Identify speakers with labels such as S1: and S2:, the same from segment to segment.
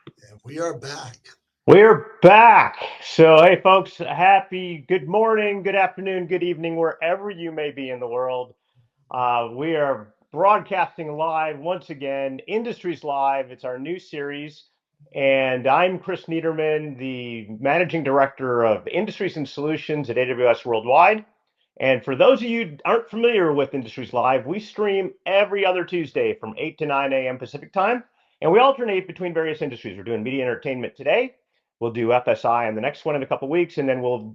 S1: And we are back.
S2: We're back. So, hey, folks, happy good morning, good afternoon, good evening, wherever you may be in the world. We are broadcasting live once again, Industries Live. It's our new series. And I'm Chris Niederman, the Managing Director of Industries and Solutions at AWS Worldwide. And for those of you who aren't familiar with Industries Live, we stream every other Tuesday from 8 to 9 a.m. Pacific time. And we alternate between various industries. We're doing media entertainment today. We'll do FSI on the next one in a couple of weeks, and then we'll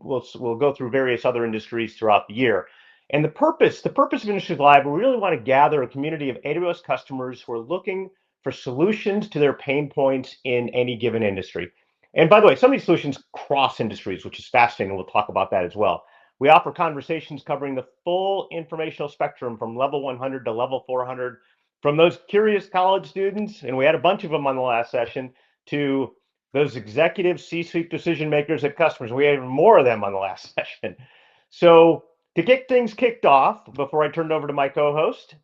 S2: go through various other industries throughout the year. And the purpose of Industries Live, we really want to gather a community of AWS customers who are looking for solutions to their pain points in any given industry. And by the way, some of these solutions cross industries, which is fascinating. We'll talk about that as well. We offer conversations covering the full informational spectrum from level 100 to level 400, from those curious college students, and we had a bunch of them on the last session, to those executive C-suite decision makers at customers. We had even more of them on the last session. So to get things kicked off, before I turn it over to my co-host,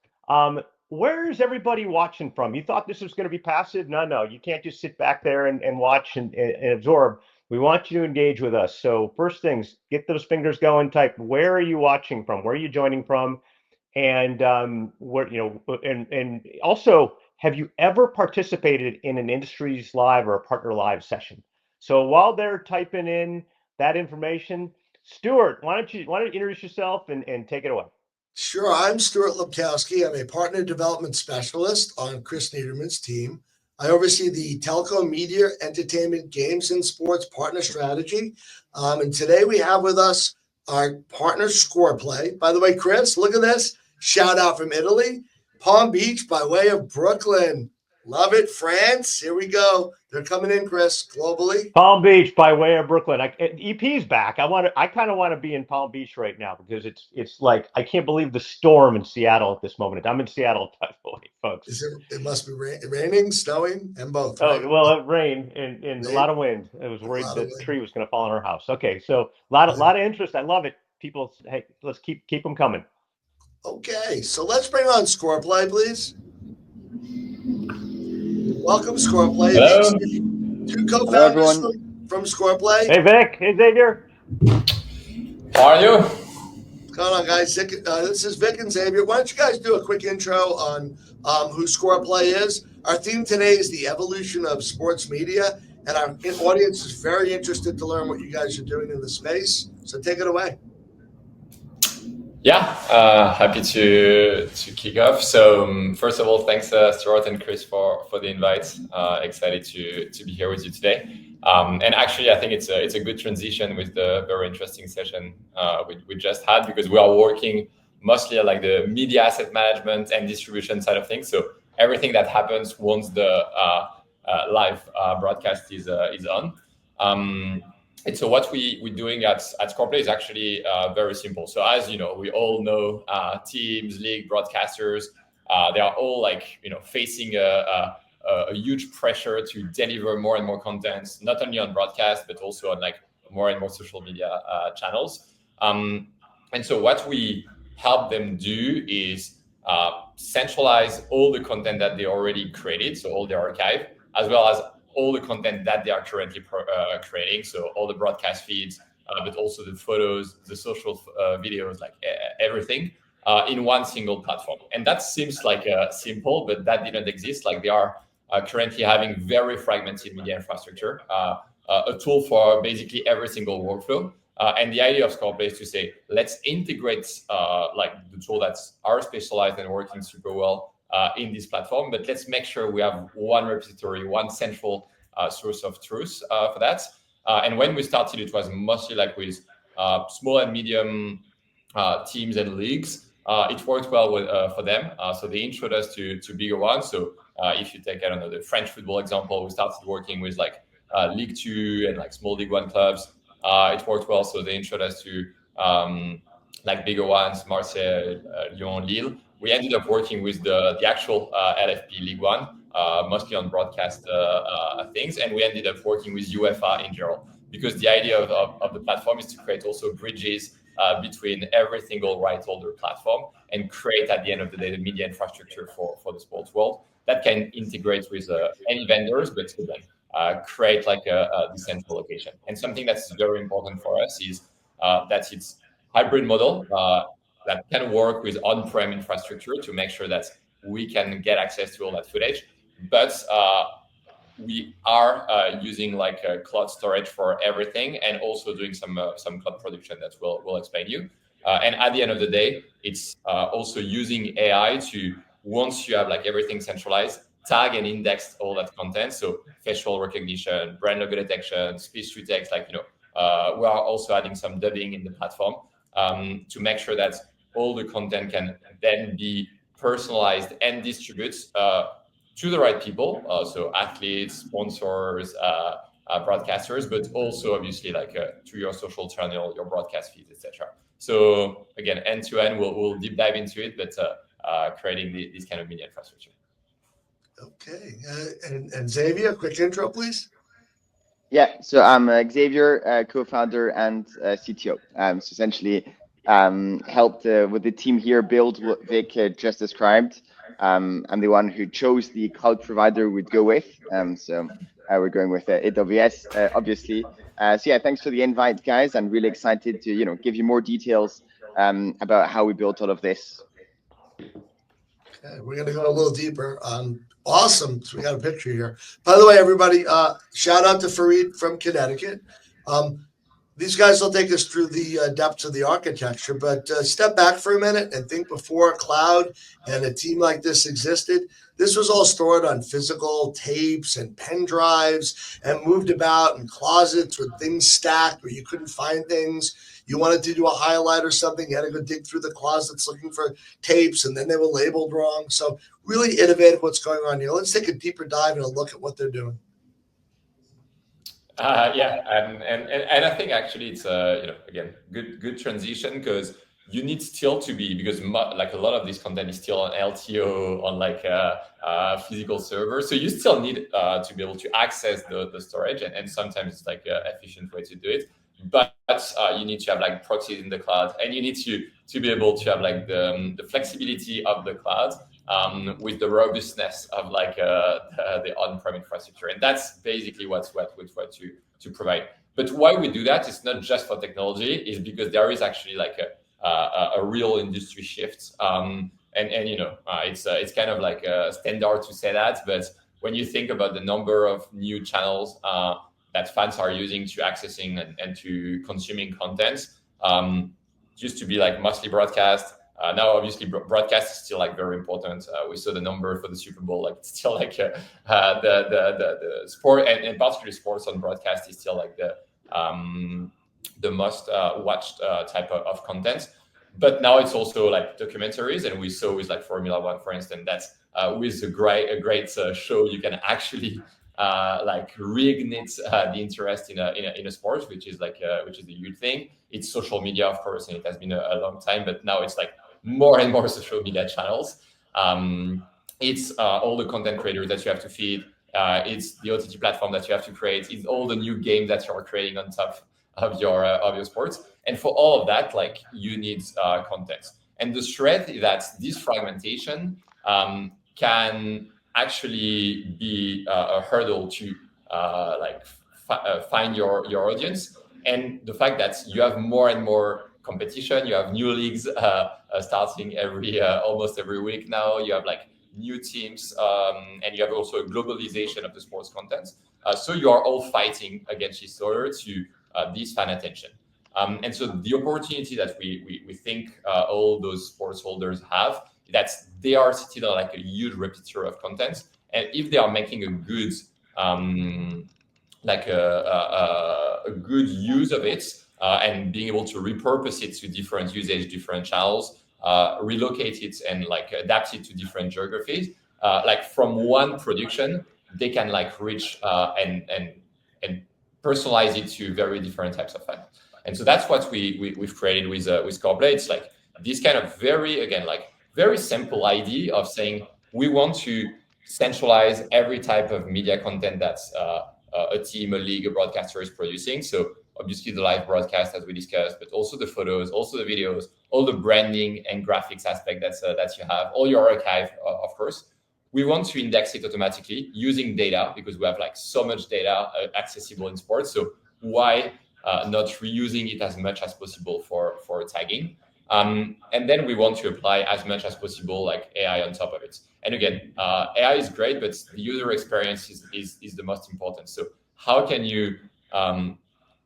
S2: where is everybody watching from? You thought this was going to be passive? No, you can't just sit back there and watch and absorb. We want you to engage with us. So first things, get those fingers going. Type where are you watching from? Where are you joining from? And and also, have you ever participated in an Industries Live or a Partner Live session? So while they're typing in that information, Stuart, why don't you introduce yourself and take it away?
S1: Sure, I'm Stuart Lepkowsky. I'm a partner development specialist on Chris Niederman's team. I oversee the telco, media, entertainment, games, and sports partner strategy. And today we have with us our partner ScorePlay. By the way, Chris, look at this. Shout out from Italy, Palm Beach by way of Brooklyn. Love it, France. Here we go. They're coming in, Chris, globally.
S2: Palm Beach by way of Brooklyn. EP's back. I kind of want to be in Palm Beach right now because it's like I can't believe the storm in Seattle at this moment. I'm in Seattle, by the way, folks.
S1: It must be raining, snowing, and both, right?
S2: Oh, well, it rained and a
S1: Rain,
S2: lot of wind. I was
S1: a
S2: worried
S1: lot of
S2: that the
S1: wind.
S2: tree was going to fall on our house. Okay, so a lot of interest. I love it. People, hey, let's keep them coming.
S1: Okay, so let's bring on ScorePlay, please. Welcome, ScorePlay.
S3: Hello.
S1: Two
S3: Hello,
S1: co-founders
S3: everyone.
S1: from ScorePlay.
S2: Hey, Vic. Hey, Xavier.
S3: How are you?
S1: What's going on, guys? This is Vic and Xavier. Why don't you guys do a quick intro on who ScorePlay is? Our theme today is the evolution of sports media, and our audience is very interested to learn what you guys are doing in the space. So take it away.
S3: Yeah, happy to kick off. So first of all, thanks Stuart and Chris for the invite. Excited to be here with you today. And actually, I think it's a good transition with the very interesting session we just had, because we are working mostly at like the media asset management and distribution side of things. So everything that happens once the live broadcast is on. And so what we're doing at ScorePlay is actually very simple. So as you know, we all know teams, league, broadcasters, they are all facing a huge pressure to deliver more and more content, not only on broadcast, but also on more and more social media channels. And so what we help them do is centralize all the content that they already created, so all their archive, as well as all the content that they are currently creating, so all the broadcast feeds, but also the photos, the social videos, everything in one single platform. And that seems like simple, but that didn't exist. They are currently having very fragmented media infrastructure, a tool for basically every single workflow. And the idea of ScorePlay is to say, let's integrate the tool that's our specialized and working super well in this platform, but let's make sure we have one repository, one central source of truth for that. And when we started, it was mostly with small and medium teams and leagues. It worked well for them. So they introduced us to bigger ones. So if you take, I don't know, the French football example, we started working with League 2 and small League 1 clubs. It worked well. So they introduced us to bigger ones, Marseille, Lyon, Lille. We ended up working with the actual LFP League 1, mostly on broadcast things. And we ended up working with UEFA in general, because the idea of the platform is to create also bridges between every single right holder platform and create, at the end of the day, the media infrastructure for the sports world that can integrate with any vendors, but still create like a decentral location. And something that's very important for us is that it's hybrid model that can work with on-prem infrastructure to make sure that we can get access to all that footage. But we are using like cloud storage for everything, and also doing some cloud production that we'll explain to you. And at the end of the day, it's also using AI to, once you have like everything centralized, tag and index all that content. So facial recognition, brand logo detection, speech to text, like, we are also adding some dubbing in the platform to make sure that all the content can then be personalized and distributed to the right people. So athletes, sponsors, broadcasters, but also obviously like to your social channel, your broadcast feeds, etc. So again, end to end, we'll deep dive into it, but creating this kind of media infrastructure.
S1: Okay, and Xavier, quick intro, please.
S4: Yeah, so I'm Xavier, co-founder and CTO. So essentially helped with the team here build what Vic just described. I'm the one who chose the cloud provider we'd go with. So we're going with AWS, obviously. So yeah, thanks for the invite, guys. I'm really excited to give you more details about how we built all of this.
S1: Okay, we're gonna go a little deeper. Awesome. So we got a picture here. By the way, everybody, shout out to Fareed from Connecticut. These guys will take us through the depths of the architecture, but step back for a minute and think before cloud and a team like this existed. This was all stored on physical tapes and pen drives and moved about in closets with things stacked where you couldn't find things. You wanted to do a highlight or something, you had to go dig through the closets looking for tapes, and then they were labeled wrong. So really innovative what's going on here. Let's take a deeper dive and a look at what they're doing.
S3: Yeah, and I think actually it's again good transition, because you need still to be, because like a lot of this content is still on LTO, on like a physical server, so you still need to be able to access the storage, and sometimes it's like an efficient way to do it. But you need to have like proxies in the cloud, and you need to be able to have like the flexibility of the cloud with the robustness of like the on-prem infrastructure, and that's basically what we try to provide. But why we do that is not just for technology; is because there is actually like a real industry shift, and it's kind of like a standard to say that, but when you think about the number of new channels that fans are using to accessing and to consuming content, used to be like mostly broadcast. Now, obviously, broadcast is still like very important. We saw the number for the Super Bowl; like it's still like the sport, and particularly sports on broadcast is still like the most watched type of content. But now it's also like documentaries, and we saw with like Formula One, for instance, that's with a great show, you can actually like reignite the interest in a sport, which is a huge thing. It's social media, of course, and it has been a long time, but now it's like more and more social media channels. It's all the content creators that you have to feed. It's the OTT platform that you have to create. It's all the new games that you're creating on top of your sports. And for all of that, like you need context. And the strength is that this fragmentation can actually be a hurdle to find your audience. And the fact that you have more and more competition, you have new leagues starting almost every week now. You have like new teams, and you have also a globalization of the sports content. So you are all fighting against each other to this fan attention. And so the opportunity that we think all those sports holders have, that they are still like a huge repertoire of content, and if they are making a good a good use of it, and being able to repurpose it to different usage, different channels, relocate it and like adapt it to different geographies, like from one production they can like reach and personalize it to very different types of fans. And so that's what we've created with ScorePlay. It's like this kind of very simple idea of saying we want to centralize every type of media content that's a team, a league, a broadcaster is producing. So obviously the live broadcast, as we discussed, but also the photos, also the videos, all the branding and graphics aspect that you have, all your archive, of course, we want to index it automatically using data, because we have like so much data accessible in sports. So why not reusing it as much as possible for tagging? And then we want to apply as much as possible like AI on top of it. And again, AI is great, but the user experience is the most important. So how can you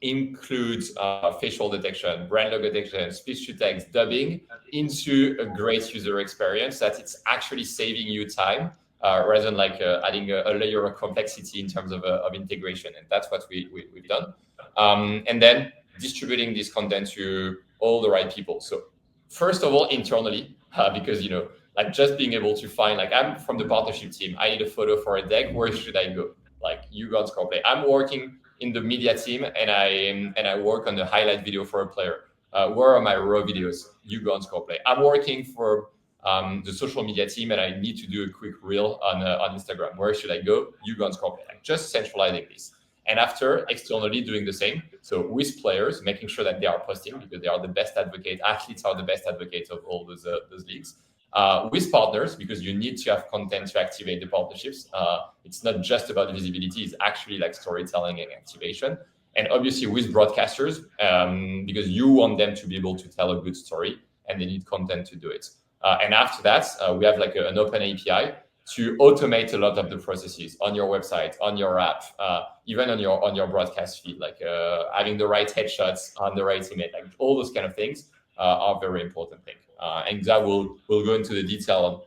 S3: include facial detection, brand logo detection, speech to text, dubbing into a great user experience that it's actually saving you time rather than like adding a layer of complexity in terms of integration. And that's what we've done. And then distributing this content to all the right people. So first of all, internally, because, like just being able to find, like I'm from the partnership team, I need a photo for a deck, where should I go? Like you go on ScorePlay. I'm working in the media team and I work on the highlight video for a player. Where are my raw videos? You go on ScorePlay. I'm working for the social media team and I need to do a quick reel on Instagram. Where should I go? You go on ScorePlay. Like just centralizing this. And after, externally doing the same. So with players, making sure that they are posting, because they are the best advocate. Athletes are the best advocates of all those leagues. With partners, because you need to have content to activate the partnerships. It's not just about visibility, it's actually like storytelling and activation. And obviously with broadcasters, because you want them to be able to tell a good story and they need content to do it. And after that, we have like an open API to automate a lot of the processes on your website, on your app, even on your broadcast feed, like having the right headshots on the right image, like all those kind of things are very important things. And that will go into the detail on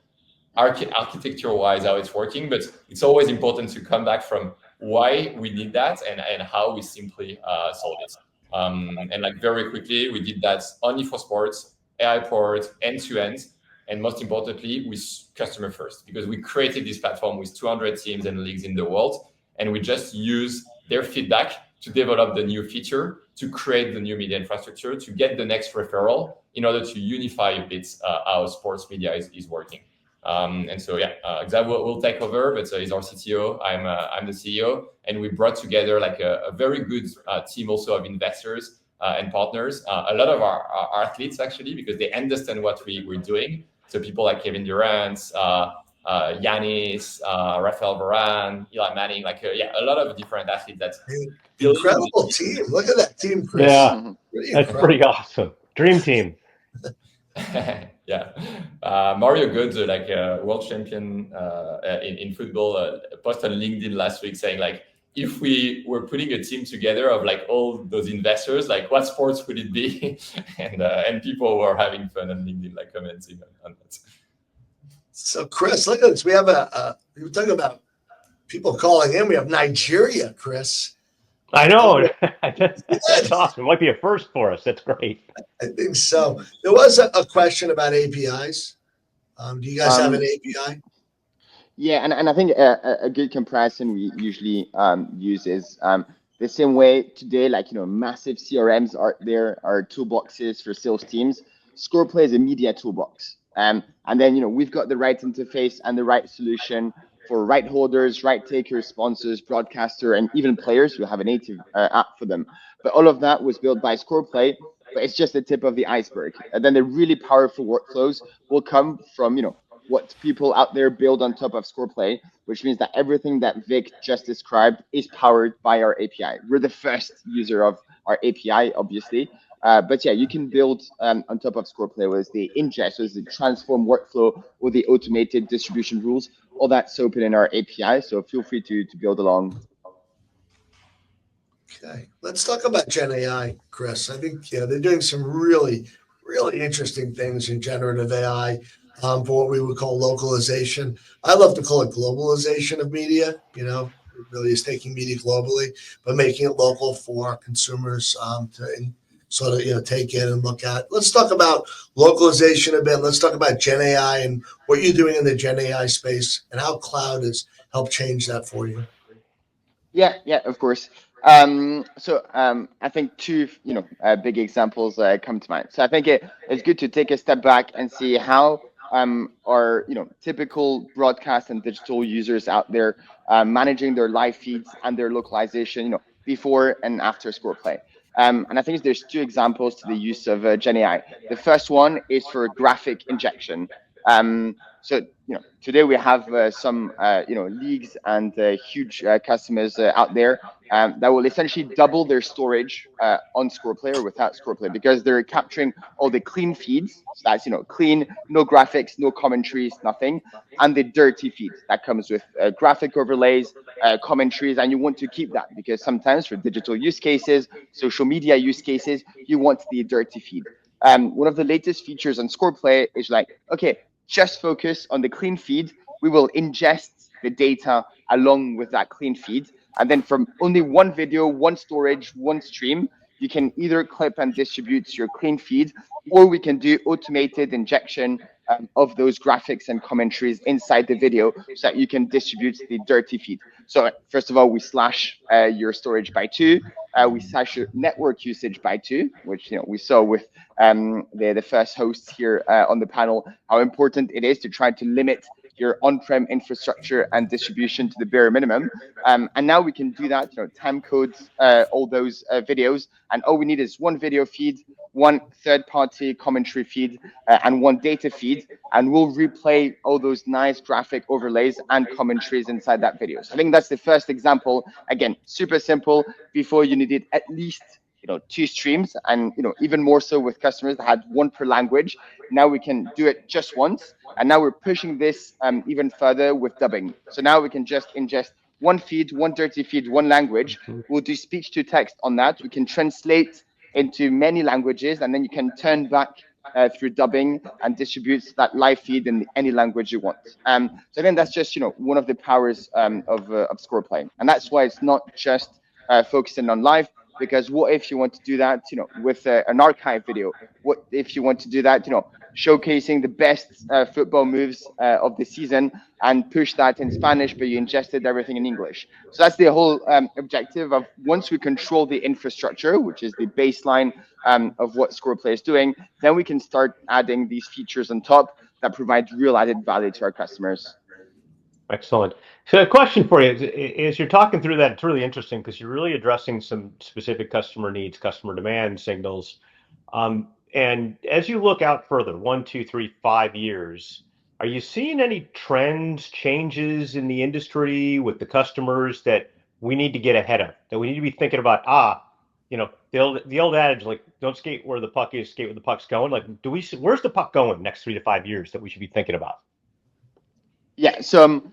S3: architecture-wise how it's working, but it's always important to come back from why we need that and how we simply solve it. And like very quickly, we did that only for sports, AI-powered, end-to-end, and most importantly, with customer first, because we created this platform with 200 teams and leagues in the world, and we just use their feedback to develop the new feature, to create the new media infrastructure, to get the next referral in order to unify a bit how sports media is working. And so, Xavier will take over, but he's our CTO. I'm the CEO, and we brought together like a very good team also of investors and partners. A lot of our athletes actually, because they understand what we're doing. So people like Kevin Durant, Giannis, Rafael Varane, Eli Manning, like a lot of different athletes. That's
S1: incredible team. Look at that team, Chris.
S2: Yeah, that's pretty awesome. Dream team.
S3: Yeah, Mario Götze, like world champion in football, posted on LinkedIn last week saying like, if we were putting a team together of like all those investors, like what sports would it be? and people were having fun on LinkedIn, like commenting on that.
S1: So Chris, look at this. We have we were talking about people calling in. We have Nigeria, Chris.
S2: I know. That's awesome. It might be a first for us. That's great.
S1: I think so. There was a question about APIs. Do you guys have an API?
S4: Yeah, and I think a good comparison we usually use is the same way today, like, massive CRMs are toolboxes for sales teams. ScorePlay is a media toolbox. And then, we've got the right interface and the right solution for right holders, right takers, sponsors, broadcaster, and even players who have a native app for them. But all of that was built by ScorePlay, but it's just the tip of the iceberg. And then the really powerful workflows will come from, what people out there build on top of ScorePlay, which means that everything that Vic just described is powered by our API. We're the first user of our API, obviously. But yeah, you can build on top of ScorePlay with the ingest, with the transform workflow, or the automated distribution rules. All that's open in our API, so feel free to build along.
S1: Okay, let's talk about Gen AI, Chris. I think they're doing some really, really interesting things in generative AI for what we would call localization. I love to call it globalization of media. It really is taking media globally, but making it local for consumers to sort of take in and look at. Let's talk about localization a bit. Let's talk about Gen AI and what you're doing in the Gen AI space and how cloud has helped change that for you.
S4: Yeah, of course. So I think two, big examples come to mind. So I think it's good to take a step back and see how our, typical broadcast and digital users out there managing their live feeds and their localization, before and after ScorePlay. And I think there's two examples to the use of Gen AI. The first one is for graphic injection. So today we have some leagues and huge customers out there that will essentially double their storage on ScorePlay or without ScorePlay, because they're capturing all the clean feeds. So that's clean, no graphics, no commentaries, nothing, and the dirty feeds that comes with graphic overlays, commentaries, and you want to keep that because sometimes for digital use cases, social media use cases, you want the dirty feed. One of the latest features on ScorePlay is like, okay, just focus on the clean feed. We will ingest the data along with that clean feed. And then from only one video, one storage, one stream, you can either clip and distribute your clean feed, or we can do automated injection of those graphics and commentaries inside the video so that you can distribute the dirty feed. So first of all, we slash your storage by 2. We slash your network usage by 2, which we saw with the first hosts here on the panel, how important it is to try to limit your on-prem infrastructure and distribution to the bare minimum. And now we can do that, time codes all those videos, and all we need is one video feed, one third-party commentary feed, and one data feed, and we'll replay all those nice graphic overlays and commentaries inside that video. So I think that's the first example. Again, super simple. Before you needed at least 2 streams, and even more so with customers that had 1 per language. Now we can do it just once, and now we're pushing this even further with dubbing. So now we can just ingest 1 feed, 1 dirty feed, 1 language. We'll do speech to text on that. We can translate into many languages, and then you can turn back through dubbing and distribute that live feed in any language you want. So again, that's just one of the powers of ScorePlay, and that's why it's not just focusing on live. Because what if you want to do that, with an archive video? What if you want to do that, showcasing the best football moves of the season and push that in Spanish, but you ingested everything in English? So that's the whole objective of, once we control the infrastructure, which is the baseline of what ScorePlay is doing, then we can start adding these features on top that provide real added value to our customers.
S2: Excellent. So a question for you is you're talking through that, it's really interesting because you're really addressing some specific customer needs, customer demand signals. And as you look out further, 1, 2, 3, 5 years, are you seeing any trends, changes in the industry with the customers that we need to get ahead of, that we need to be thinking about? The old adage, like, don't skate where the puck is, skate where the puck's going. Like, where's the puck going next 3 to 5 years that we should be thinking about?
S4: Yeah, so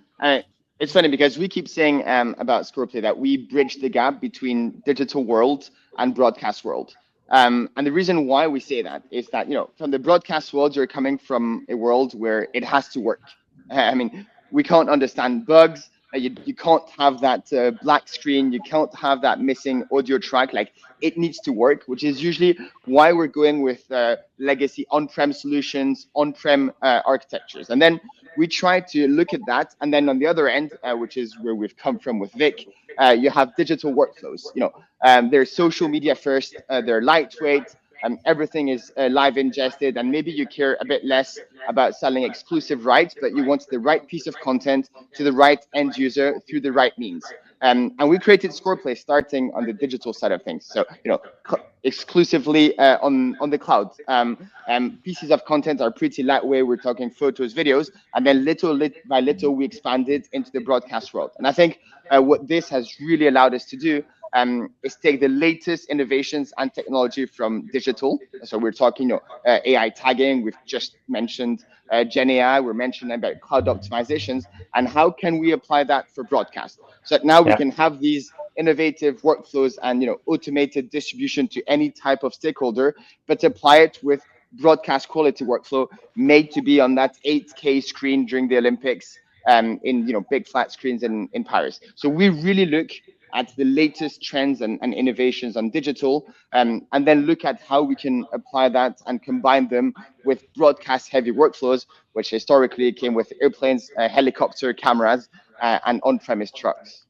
S4: it's funny because we keep saying about ScorePlay that we bridge the gap between digital world and broadcast world. And the reason why we say that is that, from the broadcast world, you're coming from a world where it has to work. I mean, we can't understand bugs. You can't have that black screen. You can't have that missing audio track. Like, it needs to work, which is usually why we're going with legacy on-prem solutions, on-prem architectures. And then we try to look at that. And then on the other end, which is where we've come from with Vic, you have digital workflows. They're social media first. They're lightweight. Everything is live ingested, and maybe you care a bit less about selling exclusive rights, but you want the right piece of content to the right end user through the right means. And we created ScorePlay starting on the digital side of things. So, exclusively on the cloud. Pieces of content are pretty lightweight. We're talking photos, videos, and then little by little, we expanded into the broadcast world. And I think what this has really allowed us to do is take the latest innovations and technology from digital. So we're talking, AI tagging. We've just mentioned Gen AI. We're mentioning about cloud optimizations, and how can we apply that for broadcast? So that now we can have these innovative workflows and automated distribution to any type of stakeholder, but apply it with broadcast quality workflow made to be on that 8K screen during the Olympics, in big flat screens in Paris. So we really look at the latest trends and innovations on digital, and then look at how we can apply that and combine them with broadcast heavy workflows, which historically came with airplanes, helicopter cameras, and on-premise trucks.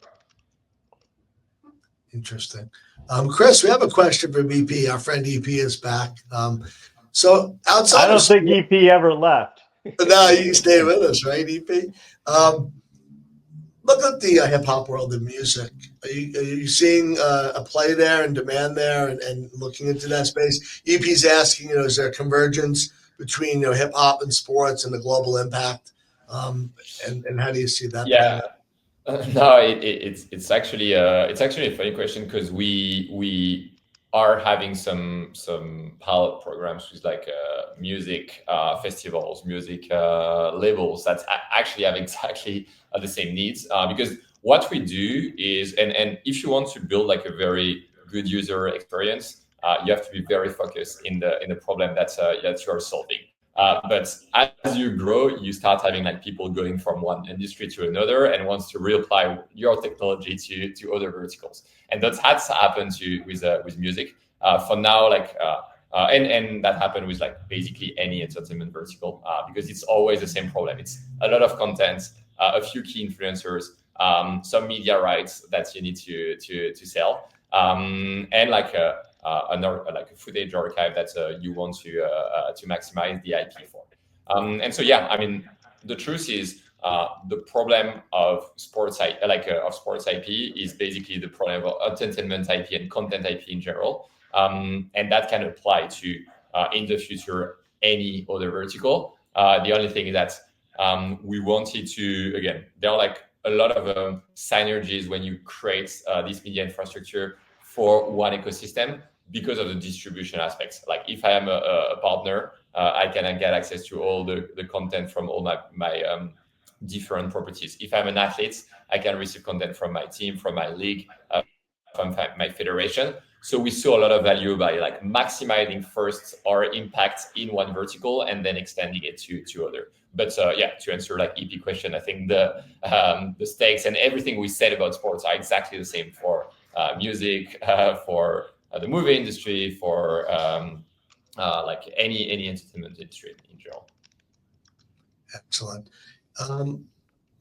S1: Interesting. Chris, we have a question from EP. Our friend EP is back. So outside,
S2: I don't think EP ever left.
S1: No, you stay with us, right, EP? Look at the hip hop world of music. Are you seeing a play there and demand there, and looking into that space? EP's asking, is there convergence between hip hop and sports and the global impact? And how do you see that?
S3: Yeah. No, it's actually a funny question because we are having some pilot programs with like music festivals, music labels that actually have exactly the same needs. Because what we do is, and if you want to build like a very good user experience, you have to be very focused in the problem that you are solving. But as you grow, you start having like people going from one industry to another and wants to reapply your technology to other verticals. And that's happened with music. For now, and that happened with like basically any entertainment vertical because it's always the same problem. It's a lot of content, a few key influencers, some media rights that you need to sell, and like a footage archive that you want to maximize the IP for. And so yeah, I mean, the truth is the problem of sports IP is basically the problem of entertainment IP and content IP in general, and that can apply to in the future any other vertical. The only thing is that we wanted to, again, there are like a lot of synergies when you create this media infrastructure for one ecosystem because of the distribution aspects. Like if I am a partner, I can get access to all the content from all my different properties. If I'm an athlete, I can receive content from my team, from my league, from my federation. So we saw a lot of value by like maximizing first our impact in one vertical and then extending it to other. But yeah, to answer like EP question, I think the stakes and everything we said about sports are exactly the same for music, for the movie industry, for like any entertainment industry in general.
S1: Excellent.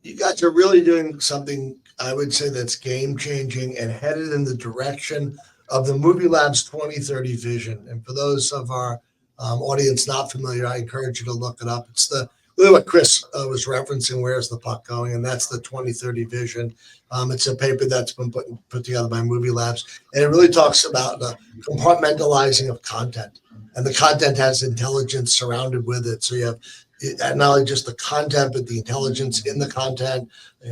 S1: You guys are really doing something, I would say, that's game changing and headed in the direction of the Movie Labs 2030 vision. And for those of our audience not familiar, I encourage you to look it up. It's really what Chris was referencing, where's the puck going, and that's the 2030 vision. It's a paper that's been put together by Movie Labs, and it really talks about the compartmentalizing of content, and the content has intelligence surrounded with it. So you have not only just the content, but the intelligence in the content,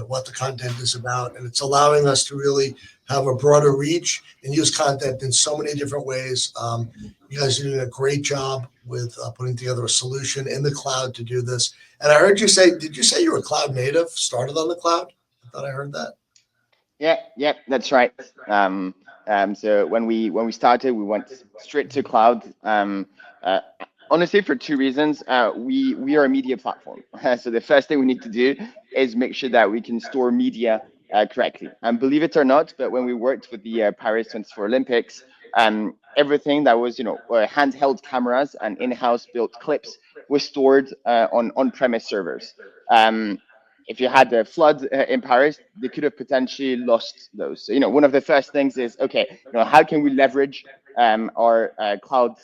S1: what the content is about, and it's allowing us to really have a broader reach and use content in so many different ways. You guys are doing a great job with putting together a solution in the cloud to do this. And I heard you say, did you say you were cloud native, started on the cloud? I thought I heard that.
S4: Yeah, that's right. So when we started, we went straight to cloud. Honestly, for two reasons. We are a media platform. So the first thing we need to do is make sure that we can store media correctly. And believe it or not, but when we worked with the Paris 24 Olympics, everything that was, handheld cameras and in-house built clips was stored on on-premise servers. If you had a flood in Paris, they could have potentially lost those. So, one of the first things is, okay, how can we leverage our cloud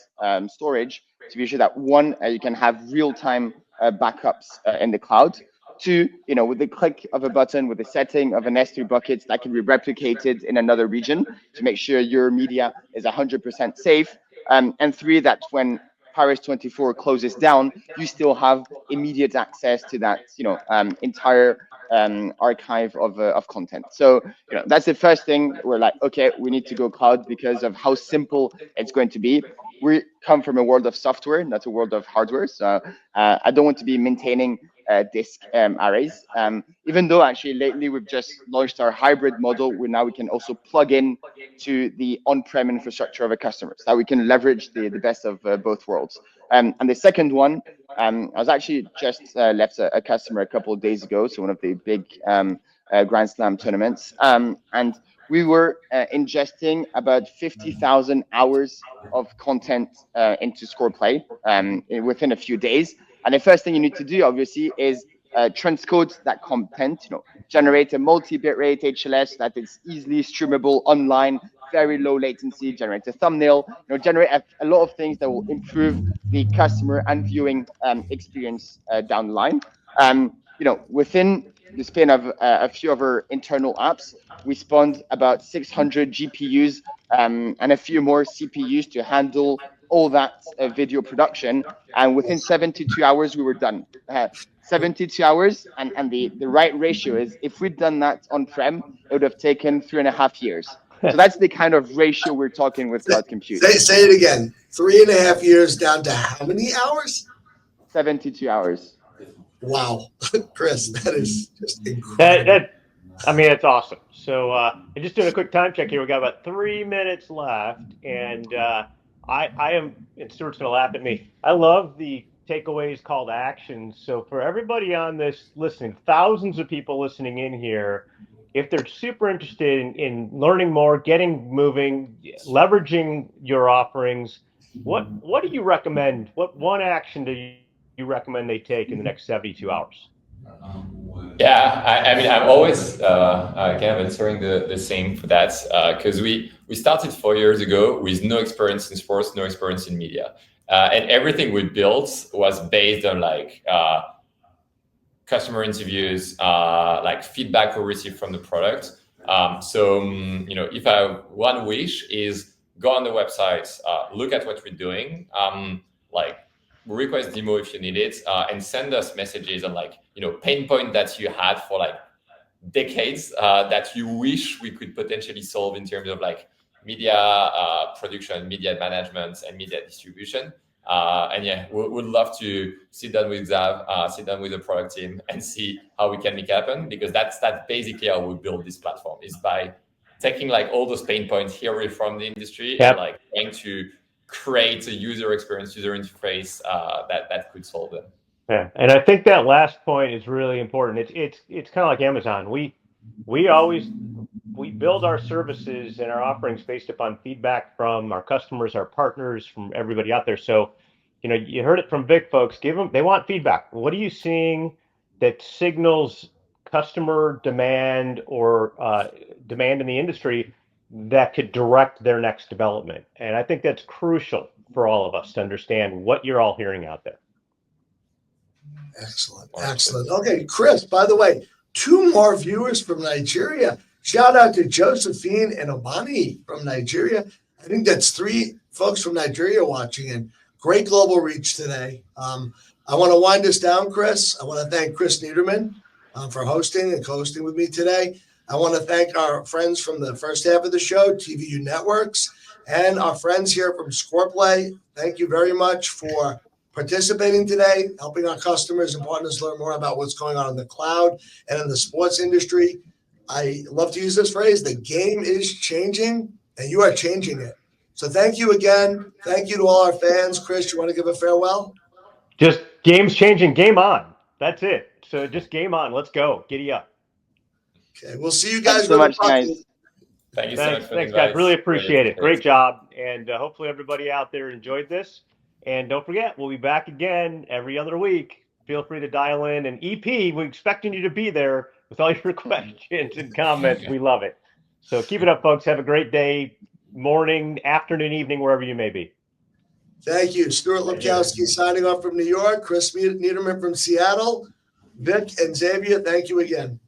S4: storage to be sure that one, you can have real-time backups in the cloud. Two, with the click of a button, with the setting of an S3 bucket that can be replicated in another region to make sure your media is 100% safe. And three, that when Paris 24 closes down, you still have immediate access to that, entire archive of content. So, that's the first thing. We're like, okay, we need to go cloud because of how simple it's going to be. We come from a world of software, not a world of hardware. So I don't want to be maintaining disk arrays. Even though actually lately we've just launched our hybrid model where now we can also plug in to the on-prem infrastructure of a customer so that we can leverage the best of both worlds. And the second one, I was actually just left a customer a couple of days ago, so one of the big Grand Slam tournaments, and we were ingesting about 50,000 hours of content into ScorePlay within a few days. And the first thing you need to do, obviously, is transcode that content, generate a multi-bitrate HLS that is easily streamable online, very low latency, generate a thumbnail, generate a lot of things that will improve the customer and viewing experience down the line. Within the span of a few of our internal apps, we spawned about 600 GPUs and a few more CPUs to handle all that video production. And within 72 hours, we were done. 72 hours. And the right ratio is, if we'd done that on-prem, it would have taken 3.5 years. So that's the kind of ratio we're talking with cloud computing.
S1: Say it again. 3.5 years down to how many hours?
S4: 72 hours.
S1: Wow. Chris, that is just incredible.
S2: I mean, it's awesome. So I'm just doing a quick time check here. We got about 3 minutes left, and I am, and Stuart's going to laugh at me. I love the takeaways, call to action. So for everybody on this listening, thousands of people listening in here, if they're super interested in learning more, getting moving, leveraging your offerings, what do you recommend? What one action do you recommend they take in the next 72 hours?
S3: Yeah, I mean, I'm always kind of answering the same for that, because we started 4 years ago with no experience in sports, no experience in media, and everything we built was based on like customer interviews, like feedback we received from the product. So if I have one wish is go on the website, look at what we're doing, like request demo if you need it, and send us messages on like pain point that you had for like decades that you wish we could potentially solve in terms of like media production, media management, and media distribution. And yeah, we'd love to sit down with Xav, sit down with the product team, and see how we can make it happen, because that's basically how we build this platform, is by taking like all those pain points here from the industry,
S2: Yep.
S3: and like trying to create a user experience, user interface that could solve them.
S2: Yeah, and I think that last point is really important. It's kind of like Amazon. We build our services and our offerings based upon feedback from our customers, our partners, from everybody out there. So, you heard it from Vic, folks. They want feedback. What are you seeing that signals customer demand or demand in the industry that could direct their next development? And I think that's crucial for all of us to understand what you're all hearing out there.
S1: Excellent. Okay, Chris, by the way, 2 more viewers from Nigeria. Shout out to Josephine and Obani from Nigeria. I think that's 3 folks from Nigeria watching, and great global reach today. I want to wind this down, Chris. I want to thank Chris Niederman for hosting and co-hosting with me today. I want to thank our friends from the first half of the show, TVU Networks, and our friends here from ScorePlay. Thank you very much for participating today, helping our customers and partners learn more about what's going on in the cloud and in the sports industry. I love to use this phrase, the game is changing, and you are changing it. So thank you again. Thank you to all our fans. Chris, you want to give a farewell?
S2: Just game's changing, game on. That's it. So just game on. Let's go. Giddy up.
S1: Okay, we'll see you guys.
S4: Thanks so much, guys.
S3: Thank you so much for the
S2: Thanks,
S3: advice.
S2: guys. Really appreciate it. Great job. And hopefully everybody out there enjoyed this. And don't forget, we'll be back again every other week. Feel free to dial in. And EP, we're expecting you to be there with all your questions and comments. We love it. So keep it up, folks. Have a great day, morning, afternoon, evening, wherever you may be.
S1: Thank you. Stuart Lepkowsky signing off from New York. Chris Niederman from Seattle. Vic and Xavier, thank you again.